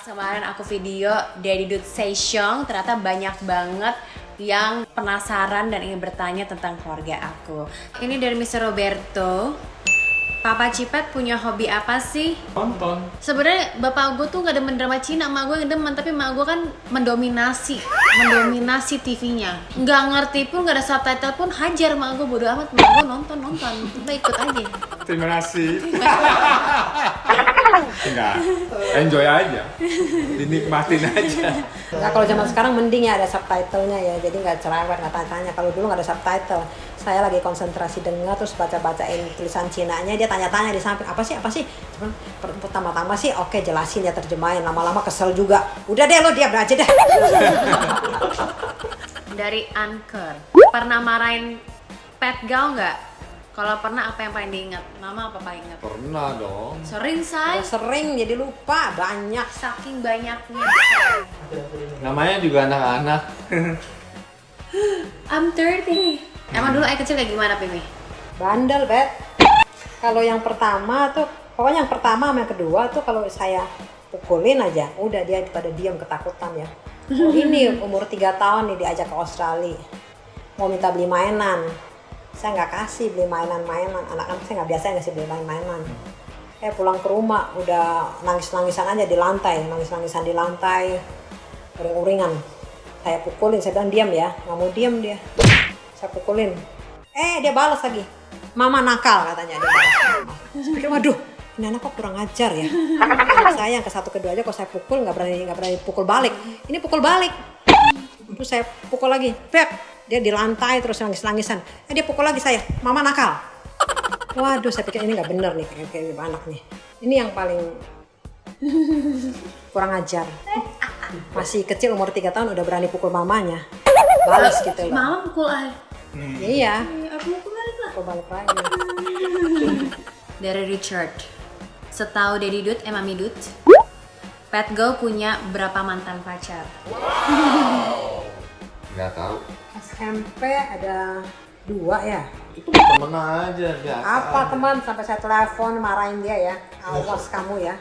Pas kemarin aku video Daddy Dude Session, ternyata banyak banget yang penasaran dan ingin bertanya tentang keluarga aku. Ini dari Mr. Roberto. Papa Cipet punya hobi apa sih? Nonton. Sebenarnya bapak gue tuh gak demen drama Cina, emak gue yang demen, tapi emak gue kan mendominasi TV-nya. Nggak ngerti pun, gak ada subtitle pun, hajar emak gue, bodo amat, emak gue nonton, udah ikut aja. Terima kasih. Enggak, enjoy aja, dinikmatin aja. Nah, kalau zaman sekarang mending ya ada subtitlenya ya, jadi nggak cerewet, nggak tanya-tanya. Kalau dulu nggak ada subtitle, saya lagi konsentrasi dengar terus baca-bacain tulisan Cinanya, dia tanya-tanya di samping apa sih? Cuman pertama-tama sih oke, jelasin ya, terjemahin. Lama-lama kesel juga. Udah deh lo diam aja deh. Dari Anchor, pernah marahin pet gal nggak? Kalau pernah, apa yang paling diingat? Mama apa paling ingat? Pernah dong. Sering, say. Udah sering jadi lupa banyak. Saking banyaknya. Namanya juga anak-anak. I'm 30. Emang dulu ayah kecil kayak gimana, Pimi? Bandel, Bet. Kalau yang pertama tuh, pokoknya yang pertama sama yang kedua tuh kalau saya pukulin aja, udah dia pada diam ketakutan ya. Oh, ini umur 3 tahun nih diajak ke Australia, mau minta beli mainan. Saya nggak kasih beli mainan-mainan, anak-anak saya nggak biasa ngasih beli mainan. Pulang ke rumah udah nangis-nangisan aja di lantai, nangis-nangisan di lantai, uring-uringan. Saya pukulin, saya bilang diam ya, nggak mau diam dia. Saya pukulin, dia balas lagi, mama nakal katanya, dia balas. Saya pikir waduh, ini anak kok kurang ajar ya. Anak saya yang ke satu kedua aja, kalau saya pukul nggak berani pukul balik. Ini pukul balik, terus saya pukul lagi, dia di lantai terus nangis-nangisan. Dia pukul lagi saya, mama nakal. Waduh, saya pikir ini nggak bener nih kayak anak nih. Ini yang paling kurang ajar. Masih kecil umur 3 tahun udah berani pukul mamanya. Balas gitu loh. Mama pukul ayah. Iya. Aku pukul balik lah. Pukul balik lagi. Dari Richard. Setahu Daddy Dude, Mami Dude, Pet Go punya berapa mantan pacar? Nggak tahu. SMP ada 2 ya. Itu temen aja biasa. Apa teman, sampai saya telepon marahin dia ya. Awas kamu ya.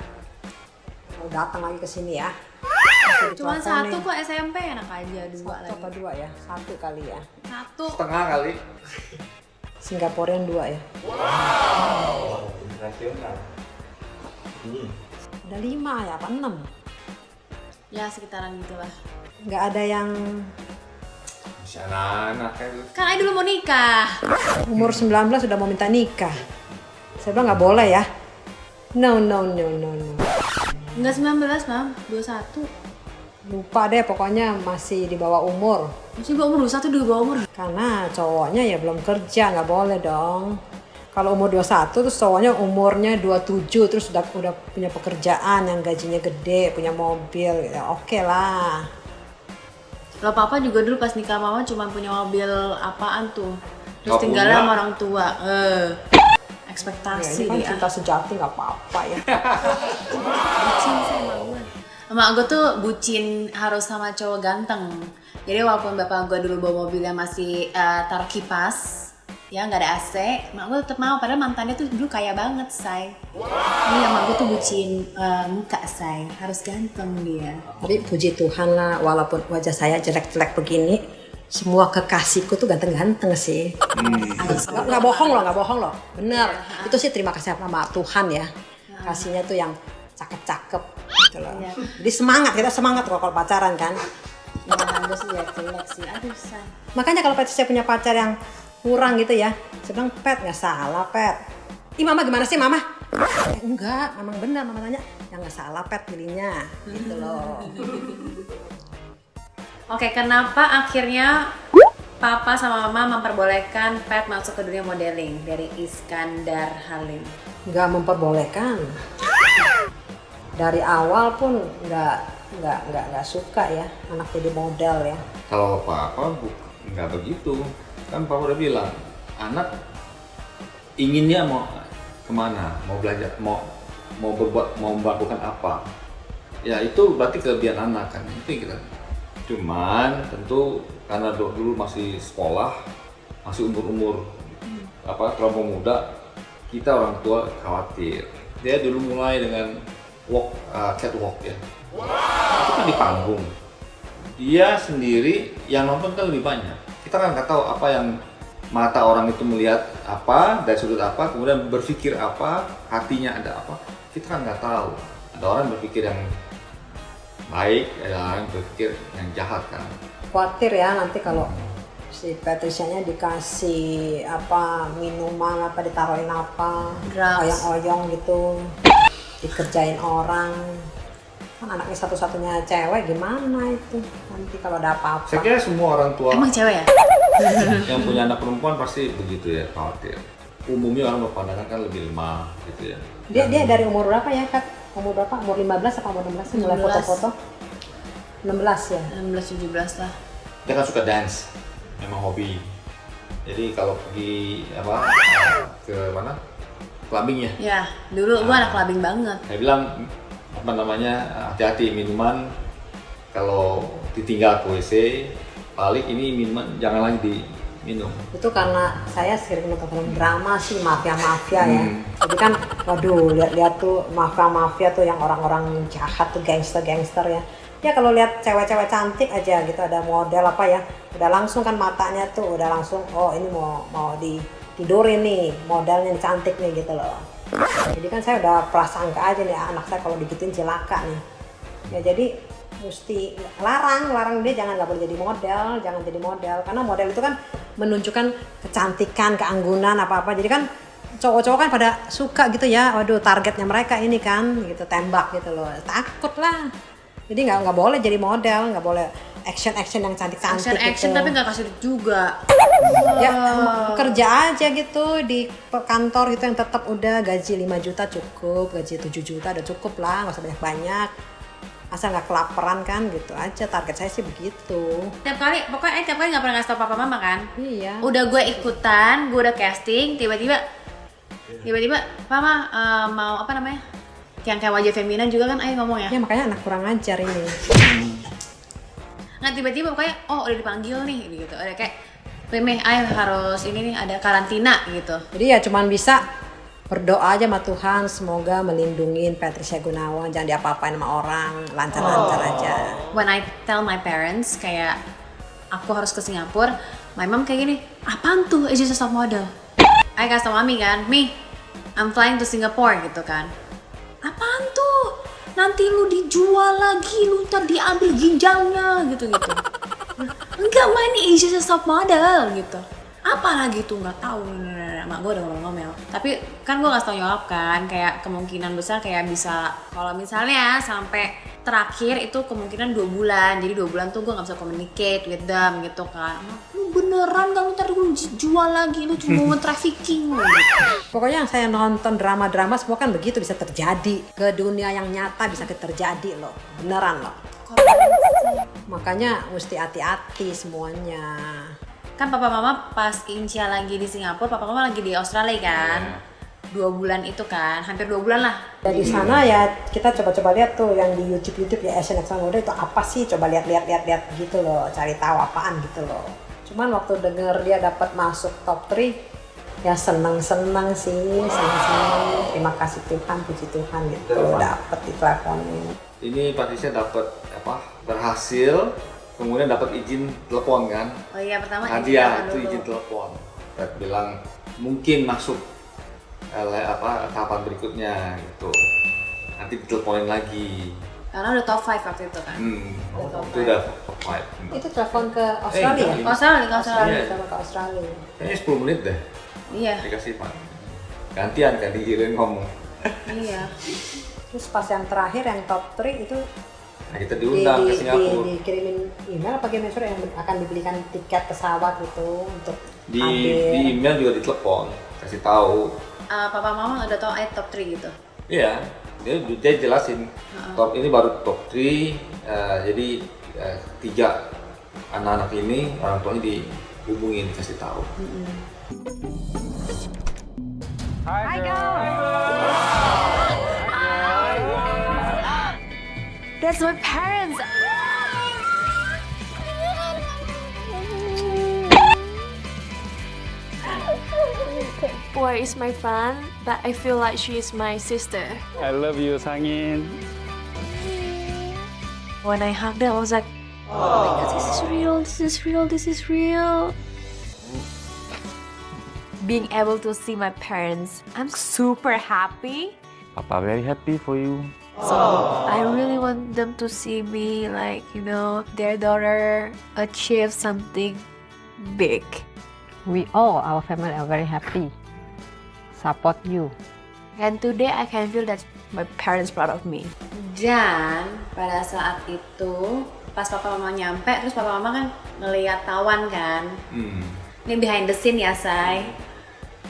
Mau datang lagi ke sini ya. Cuma satu kok, SMP enak aja, 2 Satu lagi. apa 2 ya? 1 kali ya. 1. Setengah kali. Singaporean 2 ya. Nasional. Ada 5 ya, apa 6? Ya sekitaran gitulah. Nggak ada yang Masih anak-anak kan. Kan ayah dulu mau nikah. umur 19 sudah mau minta nikah. Saya bilang nggak boleh ya. No. Enggak 19, Mam. 21. Lupa deh, pokoknya masih di bawah umur. Masih gua umur 21 di bawah umur. Karena cowoknya ya belum kerja, nggak boleh dong. Kalau umur 21 terus cowoknya umurnya 27 terus udah punya pekerjaan yang gajinya gede, punya mobil, ya oke lah. Kalau papa juga dulu pas nikah mama cuma punya mobil apaan tuh. Terus Nggak tinggalnya punya. sama orang tua. Ya, Ekspektasi ini kan dia. cinta sejati nggak apa-apa ya. Bucin sama gue. Emak gue tuh bucin harus sama cowok ganteng. Jadi walaupun bapak gue dulu bawa mobil yang masih taruh kipas, ya nggak ada AC, emak gue tetap mau. Padahal mantannya tuh dulu kaya banget, say. Ini emak gue tuh bucin muka, say. Harus ganteng dia. Tapi puji Tuhan lah, walaupun wajah saya jelek-jelek begini, semua kekasihku tuh ganteng-ganteng sih. Nggak bohong loh, bener. Itu sih terima kasih sama Tuhan ya. Kasihnya tuh yang cakep-cakep gitu loh. Iya. Jadi kita semangat kalau pacaran kan. Mantan gue sih jelek sih. Aduh, say. Makanya kalau saya punya pacar yang kurang gitu ya, saya bilang, Pet nggak salah, Pet. Ih mama gimana sih mama? Enggak, memang benar, mama tanya, yang nggak salah Pet pilihnya, gitu loh. Oke, kenapa akhirnya papa sama mama memperbolehkan Pet masuk ke dunia modeling? Dari Iskandar Halim. Nggak memperbolehkan. Dari awal pun nggak suka ya anak jadi model ya. Kalau papa nggak begitu. Kan papa udah bilang, anak inginnya mau kemana, mau belajar, mau melakukan apa. Ya itu berarti kelebihan anak kan, itu kita. Cuman tentu karena dulu masih sekolah, masih umur terlalu muda, kita orang tua khawatir. Dia dulu mulai dengan catwalk ya, Itu kan di panggung. Dia sendiri yang nonton kan lebih banyak. Kita kan nggak tahu apa yang mata orang itu melihat apa dari sudut apa, kemudian berpikir apa, hatinya ada apa. Kita kan nggak tahu. Ada orang berpikir yang baik, ada orang berpikir yang jahat kan. Khawatir ya nanti kalau si Patricia-nya dikasih apa minuman apa ditaruhin apa Drugs. oyong-oyong gitu dikerjain orang kan anaknya satu-satunya cewek gimana itu nanti kalau ada apa-apa. Saya kira semua orang tua Emang cewek ya? yang punya anak perempuan pasti begitu ya, khawatir. Umumnya orang berpandangan kan lebih lemah gitu ya. Dia dari umur berapa ya Kak? Umur berapa? Umur 15 apa umur 16 sih mulai 16. foto-foto? 16 ya? 16-17 lah. Dia kan suka dance, memang hobi. Jadi kalau pergi ke mana? Clubbing ya. Ya, dulu gua anak clubbing banget. Saya bilang hati-hati minuman kalau ditinggal ke WC, balik ini minuman jangan lagi diminum. Itu karena saya sering nonton film drama sih mafia-mafia ya. Jadi kan waduh lihat-lihat tuh mafia-mafia tuh yang orang-orang jahat tuh gangster-gangster ya. Ya kalau lihat cewek-cewek cantik aja gitu ada model apa ya, udah langsung kan matanya tuh udah langsung oh ini mau ditidurin nih modelnya nih, cantik nih gitu loh. Jadi kan saya udah prasangka aja nih anak saya kalau digituin celaka nih. Ya jadi mesti larang dia nggak boleh jadi model karena model itu kan menunjukkan kecantikan, keanggunan apa-apa. Jadi kan cowok-cowok kan pada suka gitu ya. Waduh targetnya mereka ini kan gitu tembak gitu loh. Takut lah. Jadi nggak boleh jadi model, nggak boleh action yang cantik-cantik Action gitu. tapi nggak kasih duit juga. Ya kerja aja gitu di kantor gitu yang tetap udah gaji 5 juta cukup, gaji 7 juta udah cukup lah, nggak usah banyak-banyak. Asal nggak kelaparan kan gitu aja, target saya sih begitu. Pokoknya tiap kali nggak pernah ngasih tau papa mama kan. Iya. Udah gue ikutan, gue udah casting, tiba-tiba mama mau apa namanya? Yang kayak wajah feminin juga kan, ayo ngomong ya. Ya makanya anak kurang ajar ini. Nah tiba-tiba pokoknya udah dipanggil nih gitu. Ada kayak Meme, ayo harus ini nih ada karantina gitu. Jadi ya cuman bisa berdoa aja sama Tuhan semoga melindungi Patricia Gunawan, jangan diapa-apain sama orang, lancar-lancar aja. When I tell my parents kayak aku harus ke Singapura, my mom kayak gini, apaan tuh? It's just a top model. I kasih tau mami kan, Mi, I'm flying to Singapore gitu kan. Apaan tuh? Nanti lu dijual lagi, lu ntar diambil ginjalnya gitu-gitu. Enggak mah ini is just a top model gitu. Apa lagi tuh nggak tahu. Mak gue udah ngomel-ngomel. Tapi kan gue nggak tau jawab kan. Kayak kemungkinan besar kayak bisa kalau misalnya sampai terakhir itu kemungkinan 2 bulan. Jadi 2 bulan tuh gue nggak bisa communicate with them gitu kan. Lu beneran gak lu ntar lu jual lagi, lu cuma mau trafficking gitu. Pokoknya yang saya nonton drama-drama semua kan begitu bisa terjadi. Ke dunia yang nyata bisa terjadi loh. Beneran loh. Makanya mesti hati-hati semuanya. Kan papa mama pas Incia lagi di Singapura, papa mama lagi di Australia kan. 2 bulan itu kan, hampir 2 bulan lah. Dari sana ya kita coba-coba lihat tuh yang di YouTube ya Asian Next Model itu apa sih, coba lihat gitu loh, cari tahu apaan gitu loh. Cuman waktu denger dia dapat masuk top 3 ya seneng sih, seneng. Terima kasih Tuhan, puji Tuhan gitu, dapat diteleponin. Ini Patricia dapat berhasil, kemudian dapat izin telepon kan. Oh iya, pertama Hadiah izin itu izin telepon. Saya bilang mungkin masuk tahapan berikutnya gitu. Nanti diteleponin lagi. Karena udah top 5 waktu itu kan. Itu udah top 5. Itu telepon ke Australia ya? Australia. Iya. Telepon ke Australia. Kayaknya 10 menit deh. Iya. Dikasih Pak. Gantian kan digilirin ngomong. Iya. Terus pas yang terakhir yang top 3 itu Nah, kita diundang ke Singapura. dikirimin email apa gimana surat yang akan dibelikan tiket pesawat gitu untuk Di hadir. email juga ditelepon, kasih tahu. Papa mama udah tau top 3 gitu. Iya, dia jelasin top ini baru top 3, jadi 3 anak-anak ini orang tuanya dihubungin kasih tahu. Hi girl. That's my parents. Boy is my friend, but I feel like she is my sister. I love you, Sangin. When I hugged them, I was like, oh my god, this is real, this is real, this is real. Being able to see my parents, I'm super happy. Papa very happy for you. So I really want them to see me, like, you know, their daughter achieve something big. We all, our family are very happy. Support you. And today I can feel that my parents proud of me. Dan pada saat itu pas papa mama nyampe, terus papa mama kan ngeliat Tawan kan. Ini behind the scene ya, Say.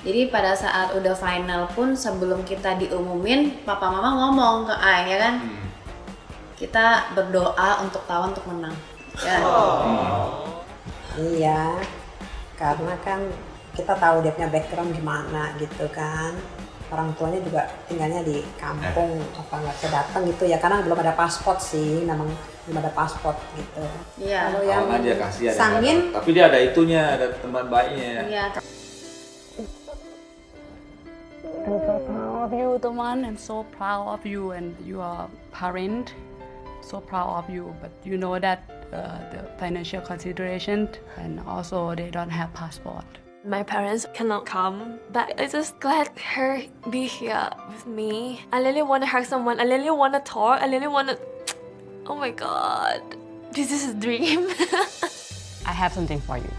Jadi pada saat udah final pun sebelum kita diumumin, papa mama ngomong ke Ai ya kan. Kita berdoa untuk Tawan untuk menang. Ya. Iya, karena kan kita tahu dia punya background gimana gitu kan. Orang tuanya juga tinggalnya di kampung, apa nggak bisa datang gitu ya, karena belum ada paspor sih, memang belum ada paspor gitu. Iya. Kalau yang Aja kasihan. Sangin, Tapi dia ada itunya, ada teman baiknya. Iya. I'm so proud of you, Teman. I'm so proud of you and your parent. So proud of you. But you know that the financial consideration and also they don't have passport. My parents cannot come, but I'm just glad her be here with me. I really want to hug someone. I really want to talk. I really want to. Oh my god, this is a dream. I have something for you.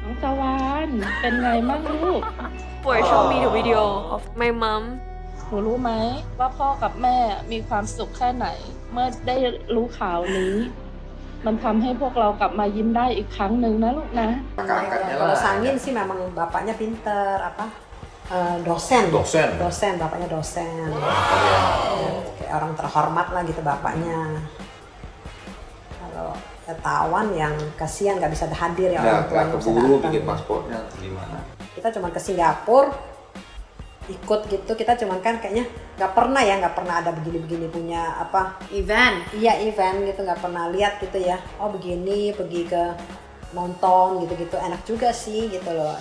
น้องตะวันเป็นไงบ้างลูก Boy, show me the video of my mom. หนูรู้ไหมว่าพ่อกับแม่มีความสุขแค่ไหน เมื่อได้รู้ข่าวนี้ มันทำให้พวกเรากลับมายิ้มได้อีกครั้งหนึ่งนะลูกนะ Kakaknya kalau lah. Sangin sih memang bapaknya pinter, apa dosen. Dosen. Bapaknya dosen. Kalian. Ya, kayak orang terhormat lah gitu bapaknya. Kalau Tawan yang kasihan nggak bisa hadir ya orang tuanya Nggak bisa keburu datang. bikin paspornya gimana? Kita cuma ke Singapura ikut gitu, kita cuman kan kayaknya nggak pernah ada begini-begini punya apa Event. event gitu, nggak pernah lihat gitu ya, oh begini pergi ke nonton gitu-gitu, enak juga sih gitu loh.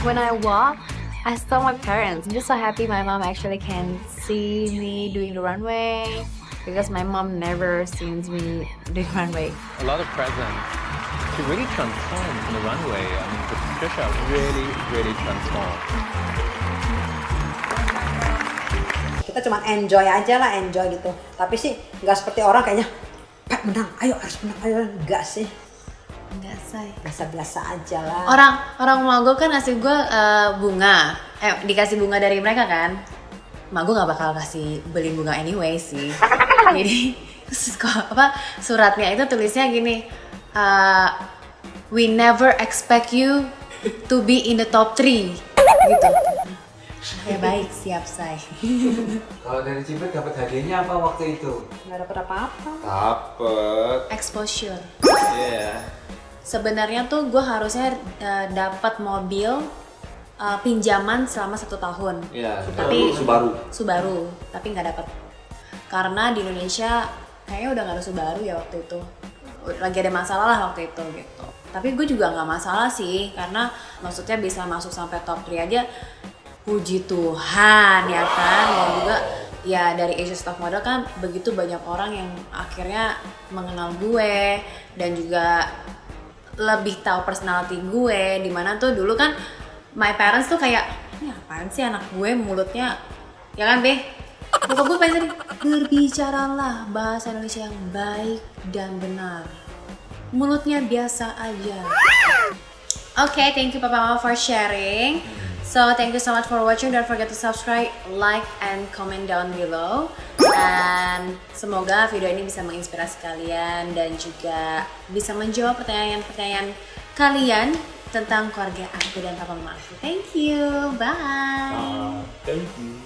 When I walk, I saw my parents. I'm just so happy my mom actually can see me doing the runway because my mom never sees me doing runway. A lot of presents. She really transformed in the runway. I mean, Patricia really transformed. Kita cuma enjoy aja lah, enjoy gitu. Tapi sih nggak seperti orang kayaknya, Pak menang, ayo harus menang, ayo. Enggak sih, Enggak, Say. biasa-biasa aja lah. Orang rumah gue kan ngasih gue bunga, dikasih bunga dari mereka kan. Mak gue nggak bakal kasih beli bunga anyway sih. Jadi suratnya itu tulisnya gini, we never expect you to be in the top 3 gitu. Ya baik, siap Say. Kalau dari Cipet dapat hadiahnya apa waktu itu? Nggak dapat apa-apa. Dapet. Exposure. Iya. Sebenarnya tuh gue harusnya dapat mobil pinjaman selama 1 tahun. Iya. Tapi Subaru. tapi nggak dapat. Karena di Indonesia kayaknya udah nggak ada Subaru ya waktu itu. Lagi ada masalah lah waktu itu gitu. Tapi gue juga nggak masalah sih, karena maksudnya bisa masuk sampai top 3 aja. Puji Tuhan ya kan. Dan juga ya dari Asia's Top Model kan begitu banyak orang yang akhirnya mengenal gue dan juga lebih tahu personality gue, dimana tuh dulu kan my parents tuh kayak, ini apaan sih anak gue mulutnya, ya kan Be? Bokap gue pengen sering, berbicaralah bahasa Indonesia yang baik dan benar, mulutnya biasa aja. Okay, thank you Papa Mama for sharing. So thank you so much for watching. Don't forget to subscribe, like, and comment down below. Dan semoga video ini bisa menginspirasi kalian dan juga bisa menjawab pertanyaan-pertanyaan kalian tentang keluarga aku dan papa mama aku. Thank you, bye. Thank you.